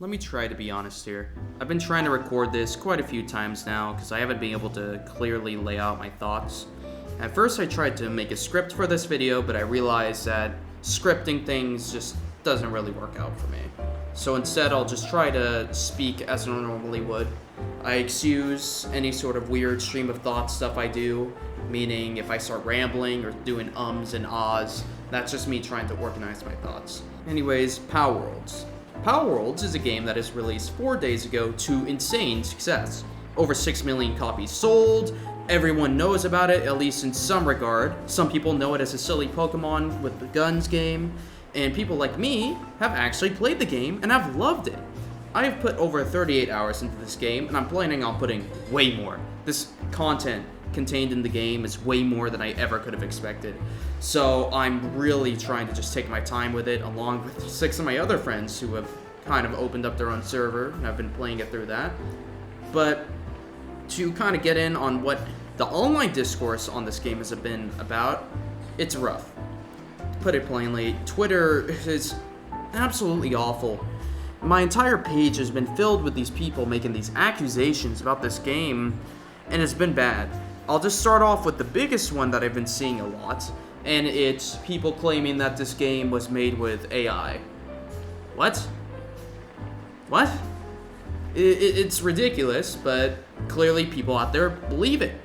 Let me try to be honest here. I've been trying to record this quite a few times now because I haven't been able to clearly lay out my thoughts. At first I tried to make a script for this video, but I realized that scripting things just doesn't really work out for me. So instead I'll just try to speak as I normally would. I excuse any sort of weird stream of thought stuff I do, meaning if I start rambling or doing ums and ahs, that's just me trying to organize my thoughts. Anyways, Palworld. Palworld is a game that is released 4 days ago to insane success. Over 6 million copies sold, everyone knows about it, at least in some regard. Some people know it as a silly Pokemon with the guns game, and people like me have actually played the game and have loved it. I've put over 38 hours into this game, and I'm planning on putting way more. This content contained in the game is way more than I ever could have expected. So I'm really trying to just take my time with it, along with 6 of my other friends who have kind of opened up their own server and I've been playing it through that. But to kind of get in on what the online discourse on this game has been about, it's rough. To put it plainly, Twitter is absolutely awful. My entire page has been filled with these people making these accusations about this game, and it's been bad. I'll just start off with the biggest one that I've been seeing a lot, and it's people claiming that this game was made with AI. What? What? It's ridiculous, but clearly people out there believe it.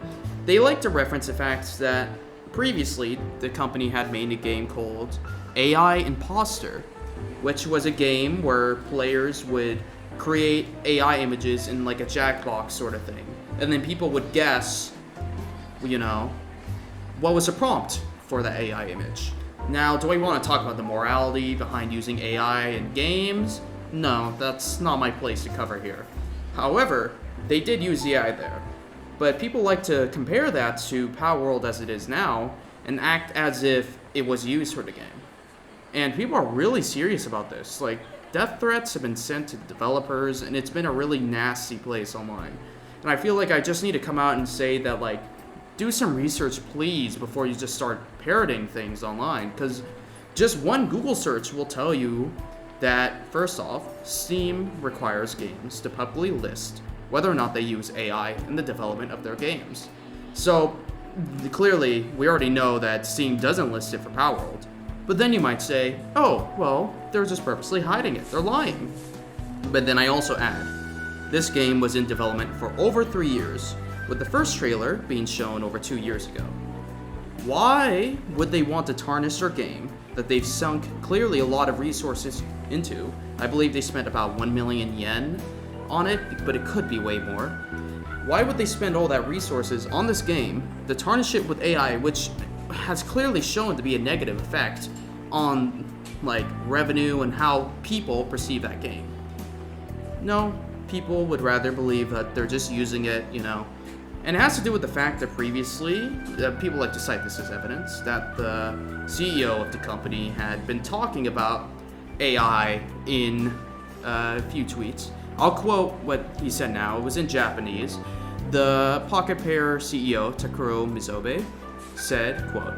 They like to reference the fact that previously the company had made a game called AI Imposter, which was a game where players would create AI images in like a Jackbox sort of thing, and then people would guess, what was the prompt for the AI image. Now, do I want to talk about the morality behind using AI in games? No, that's not my place to cover here. However, they did use AI there. But people like to compare that to Palworld as it is now and act as if it was used for the game. And people are really serious about this. Like, death threats have been sent to developers, and it's been a really nasty place online. And I feel like I just need to come out and say that, do some research, please, before you just start parroting things online. Because just one Google search will tell you that, first off, Steam requires games to publicly list whether or not they use AI in the development of their games. So, clearly, we already know that Steam doesn't list it for Palworld. But then you might say, oh, well, they're just purposely hiding it. They're lying. But then I also add, this game was in development for over 3 years, with the first trailer being shown over 2 years ago. Why would they want to tarnish their game that they've sunk clearly a lot of resources into? I believe they spent about 1 million yen on it, but it could be way more. Why would they spend all that resources on this game to tarnish it with AI, which has clearly shown to be a negative effect on revenue and how people perceive that game? No, people would rather believe that they're just using it, And it has to do with the fact that previously, people like to cite this as evidence, that the CEO of the company had been talking about AI in a few tweets. I'll quote what he said now. It was in Japanese. The Pocket Pair CEO, Takuro Mizobe, said, quote,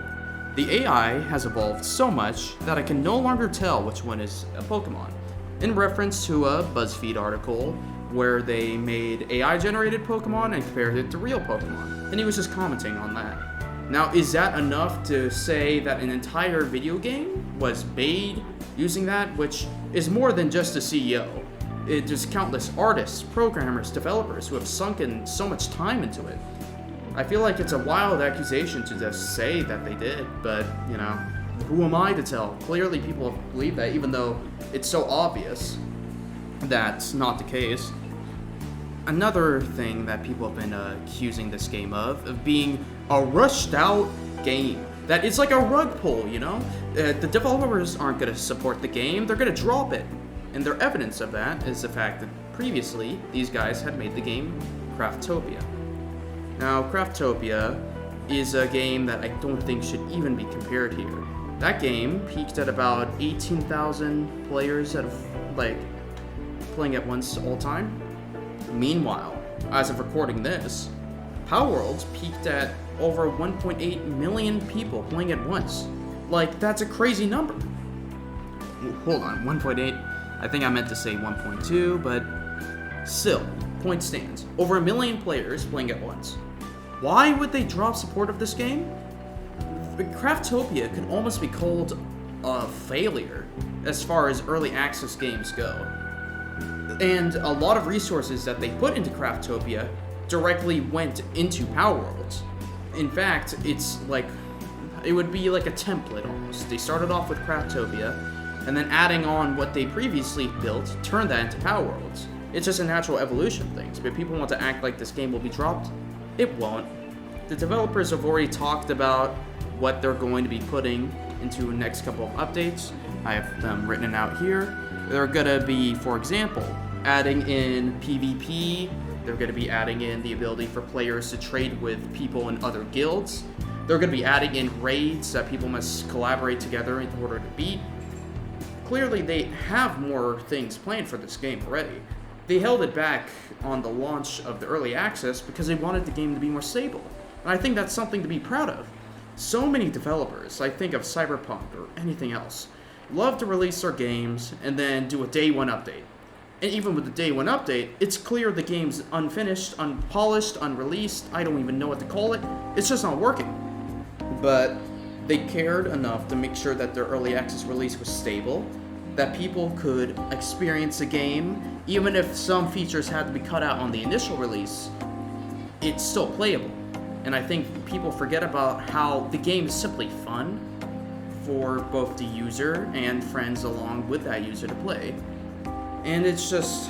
"The AI has evolved so much that I can no longer tell which one is a Pokemon," in reference to a BuzzFeed article where they made AI-generated Pokemon and compared it to real Pokemon. And he was just commenting on that. Now, is that enough to say that an entire video game was made using that, which is more than just a CEO? There's countless artists, programmers, developers who have sunk in so much time into it. I feel like it's a wild accusation to just say that they did, but, who am I to tell? Clearly people believe that, even though it's so obvious that's not the case. Another thing that people have been accusing this game of being a rushed out game. That it's like a rug pull, The developers aren't going to support the game, they're going to drop it. And their evidence of that is the fact that previously, these guys had made the game Craftopia. Now, Craftopia is a game that I don't think should even be compared here. That game peaked at about 18,000 players playing at once all time. Meanwhile, as of recording this, Palworld peaked at over 1.8 million people playing at once. That's a crazy number. Hold on, 1.8? I think I meant to say 1.2, but still, point stands. Over 1 million players playing at once. Why would they drop support of this game? Craftopia could almost be called a failure as far as early access games go. And a lot of resources that they put into Craftopia directly went into Palworld. In fact, it's like, it would be like a template almost. They started off with Craftopia, and then adding on what they previously built, turned that into Palworld. It's just a natural evolution of things, but people want to act like this game will be dropped. It won't. The developers have already talked about what they're going to be putting into the next couple of updates. I have them written out here. They're gonna be, for example, adding in PvP. They're gonna be adding in the ability for players to trade with people in other guilds. They're gonna be adding in raids that people must collaborate together in order to beat. Clearly, they have more things planned for this game already. They held it back on the launch of the early access because they wanted the game to be more stable. And I think that's something to be proud of. So many developers, I think of Cyberpunk or anything else, love to release their games and then do a day one update. And even with the day one update, it's clear the game's unfinished, unpolished, unreleased, I don't even know what to call it. It's just not working. But they cared enough to make sure that their early access release was stable, that people could experience the game, even if some features had to be cut out on the initial release, it's still playable. And I think people forget about how the game is simply fun for both the user and friends along with that user to play. And it's just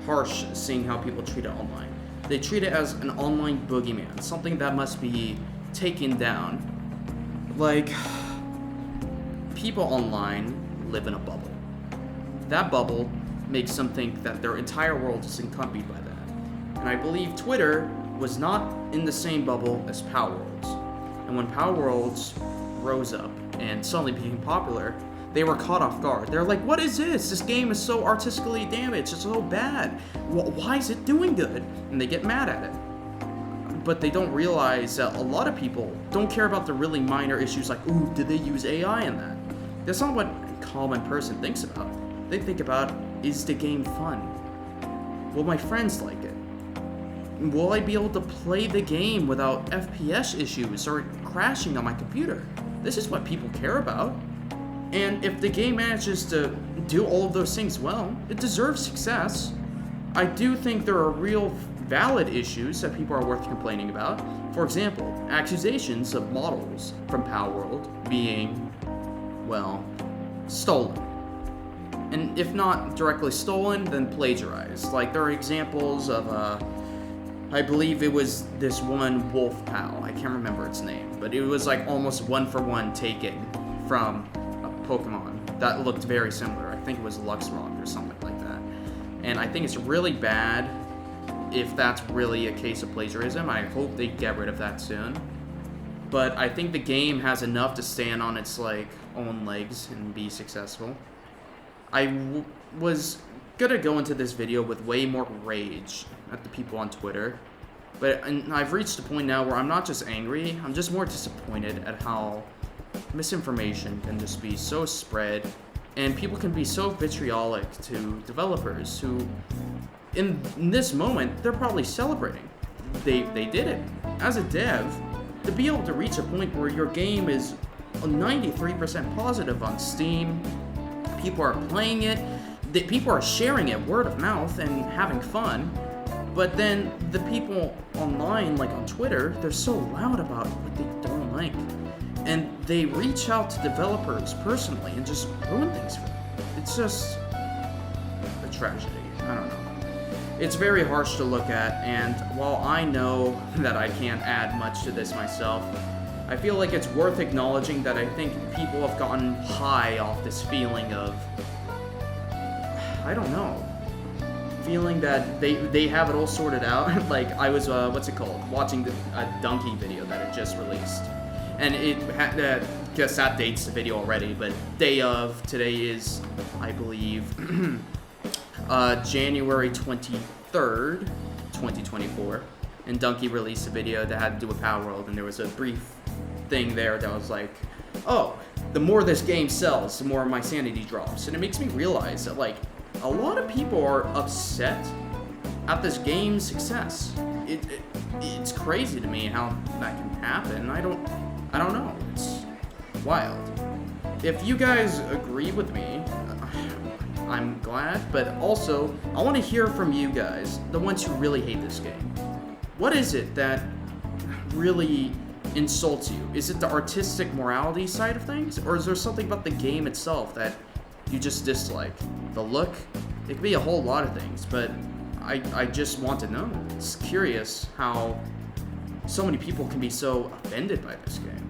harsh seeing how people treat it online. They treat it as an online boogeyman, something that must be taken down. Like, people online live in a bubble. That bubble makes them think that their entire world is encompassed by that. And I believe Twitter was not in the same bubble as Palworld. And when Palworld rose up and suddenly became popular, they were caught off guard. They're like, what is this? This game is so artistically damaged. It's so bad. Why is it doing good? And they get mad at it. But they don't realize that a lot of people don't care about the really minor issues like, ooh, did they use AI in that? That's not what a common person thinks about. They think about, is the game fun? Will my friends like it? Will I be able to play the game without FPS issues or crashing on my computer? This is what people care about. And if the game manages to do all of those things well, it deserves success. I do think there are real valid issues that people are worth complaining about. For example, accusations of models from Palworld being, well, stolen. And if not directly stolen, then plagiarized. Like, there are examples of, I believe it was this one wolf pal. I can't remember its name, but it was like almost one for one taken from a Pokemon that looked very similar. I think it was Luxrock or something like that. And I think it's really bad if that's really a case of plagiarism. I hope they get rid of that soon. But I think the game has enough to stand on its own legs and be successful. I was gonna go into this video with way more rage at the people on Twitter, but I've reached a point now where I'm not just angry, I'm just more disappointed at how misinformation can just be so spread, and people can be so vitriolic to developers who, in this moment, they're probably celebrating. They did it. As a dev, to be able to reach a point where your game is 93% positive on Steam, people are playing it, people are sharing it word of mouth and having fun, but then the people online, like on Twitter, they're so loud about what they don't like, and they reach out to developers personally and just ruin things for them. It's just a tragedy. I don't know. It's very harsh to look at, and while I know that I can't add much to this myself, I feel like it's worth acknowledging that I think people have gotten high off this feeling of, I don't know, feeling that they have it all sorted out. Like, I was, watching a Donkey video that it just released. And it had, guess that dates the video already, but day of, today is, I believe, January 23rd, 2024. And Donkey released a video that had to do with Palworld, and there was a brief thing there that was like, oh, the more this game sells, the more my sanity drops. And it makes me realize that, like, a lot of people are upset at this game's success. It's crazy to me how that can happen. I don't know. It's wild. If you guys agree with me, I'm glad, but also, I want to hear from you guys, the ones who really hate this game. What is it that really insults you? Is it the artistic morality side of things, or is there something about the game itself that you just dislike? The look? It could be a whole lot of things, but I just want to know. It's curious how so many people can be so offended by this game.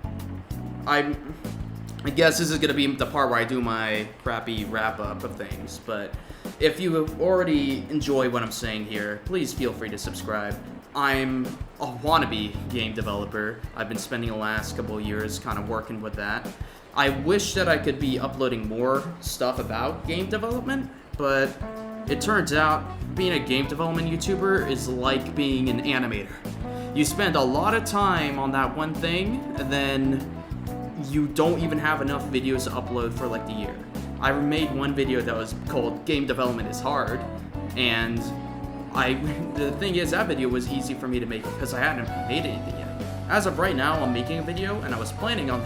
I guess this is going to be the part where I do my crappy wrap-up of things, but if you already enjoy what I'm saying here, please feel free to subscribe. I'm a wannabe game developer. I've been spending the last couple of years kind of working with that. I wish that I could be uploading more stuff about game development, but it turns out being a game development YouTuber is like being an animator. You spend a lot of time on that one thing, and then you don't even have enough videos to upload for like the year. I made one video that was called Game Development is Hard, and the thing is, that video was easy for me to make because I hadn't made anything yet. As of right now, I'm making a video, and I was planning on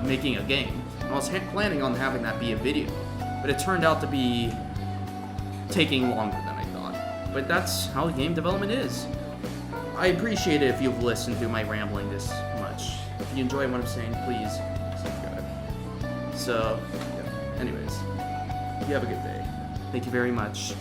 making a game. I was planning on having that be a video, but it turned out to be taking longer than I thought. But that's how game development is. I appreciate it if you've listened to my rambling this much. If you enjoy what I'm saying, please subscribe. So, yeah. Anyways, you have a good day. Thank you very much.